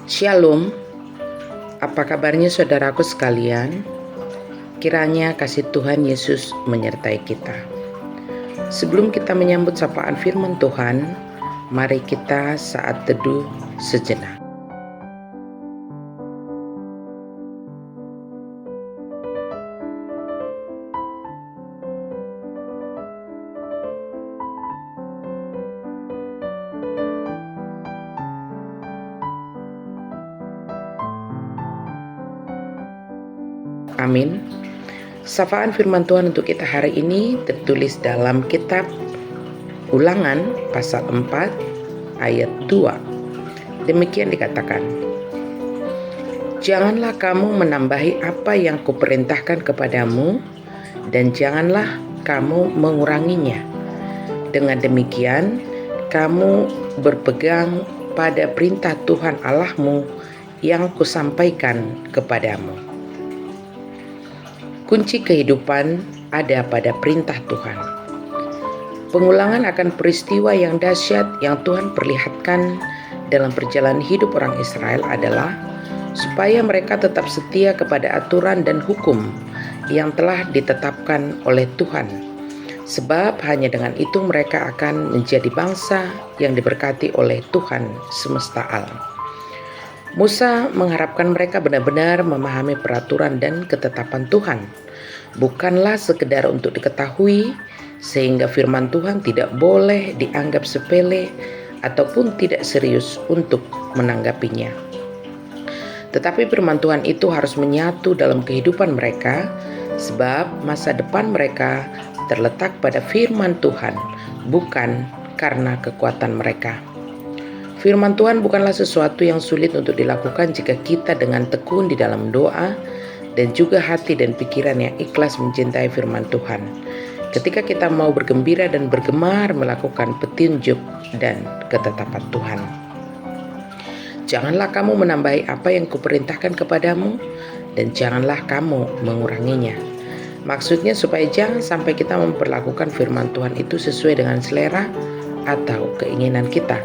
Shalom, apa kabarnya saudaraku sekalian? Kiranya kasih Tuhan Yesus menyertai kita. Sebelum kita menyambut sapaan firman Tuhan, mari kita saat teduh sejenak. Amin. Sapaan firman Tuhan untuk kita hari ini tertulis dalam kitab Ulangan pasal 4 ayat 2. Demikian dikatakan, "Janganlah kamu menambahi apa yang kuperintahkan kepadamu, dan janganlah kamu menguranginya. Dengan demikian, kamu berpegang pada perintah Tuhan Allahmu yang kusampaikan kepadamu." Kunci kehidupan ada pada perintah Tuhan. Pengulangan akan peristiwa yang dahsyat yang Tuhan perlihatkan dalam perjalanan hidup orang Israel adalah supaya mereka tetap setia kepada aturan dan hukum yang telah ditetapkan oleh Tuhan. Sebab hanya dengan itu mereka akan menjadi bangsa yang diberkati oleh Tuhan semesta alam. Musa mengharapkan mereka benar-benar memahami peraturan dan ketetapan Tuhan, bukanlah sekedar untuk diketahui, sehingga firman Tuhan tidak boleh dianggap sepele ataupun tidak serius untuk menanggapinya. Tetapi firman Tuhan itu harus menyatu dalam kehidupan mereka, sebab masa depan mereka terletak pada firman Tuhan, bukan karena kekuatan mereka. Firman Tuhan bukanlah sesuatu yang sulit untuk dilakukan jika kita dengan tekun di dalam doa dan juga hati dan pikiran yang ikhlas mencintai firman Tuhan. Ketika kita mau bergembira dan bergemar melakukan petunjuk dan ketetapan Tuhan. Janganlah kamu menambahi apa yang kuperintahkan kepadamu, dan janganlah kamu menguranginya. Maksudnya supaya jangan sampai kita memperlakukan firman Tuhan itu sesuai dengan selera atau keinginan kita,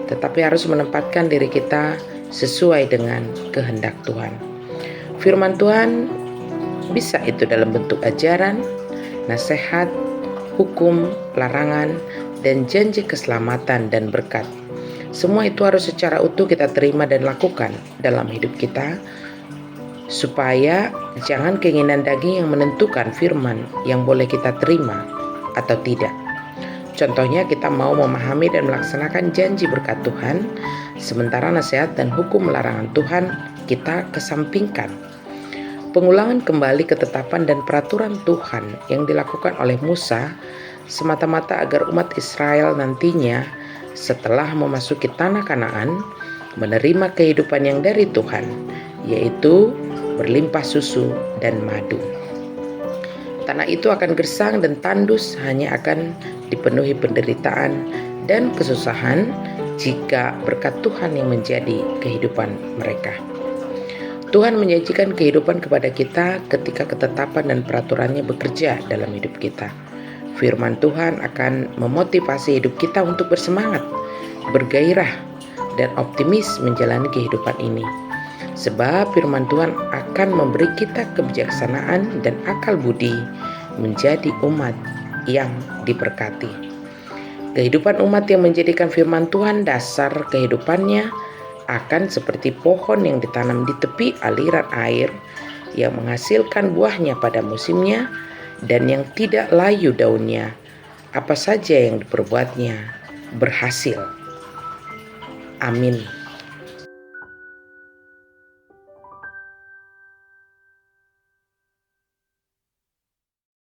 tetapi harus menempatkan diri kita sesuai dengan kehendak Tuhan. Firman Tuhan bisa itu dalam bentuk ajaran, nasihat, hukum, larangan, dan janji keselamatan dan berkat. Semua itu harus secara utuh kita terima dan lakukan dalam hidup kita, supaya jangan keinginan daging yang menentukan firman yang boleh kita terima atau tidak. Contohnya, kita mau memahami dan melaksanakan janji berkat Tuhan, sementara nasihat dan hukum larangan Tuhan kita kesampingkan. Pengulangan kembali ketetapan dan peraturan Tuhan yang dilakukan oleh Musa semata-mata agar umat Israel nantinya setelah memasuki tanah Kanaan menerima kehidupan yang dari Tuhan, yaitu berlimpah susu dan madu. Tanah itu akan gersang dan tandus, hanya akan dipenuhi penderitaan dan kesusahan jika berkat Tuhan yang menjadi kehidupan mereka. Tuhan menjanjikan kehidupan kepada kita ketika ketetapan dan peraturannya bekerja dalam hidup kita. Firman Tuhan akan memotivasi hidup kita untuk bersemangat, bergairah, dan optimis menjalani kehidupan ini. Sebab firman Tuhan akan memberi kita kebijaksanaan dan akal budi menjadi umat yang diberkati. Kehidupan umat yang menjadikan firman Tuhan dasar kehidupannya akan seperti pohon yang ditanam di tepi aliran air, yang menghasilkan buahnya pada musimnya dan yang tidak layu daunnya. Apa saja yang diperbuatnya berhasil. Amin.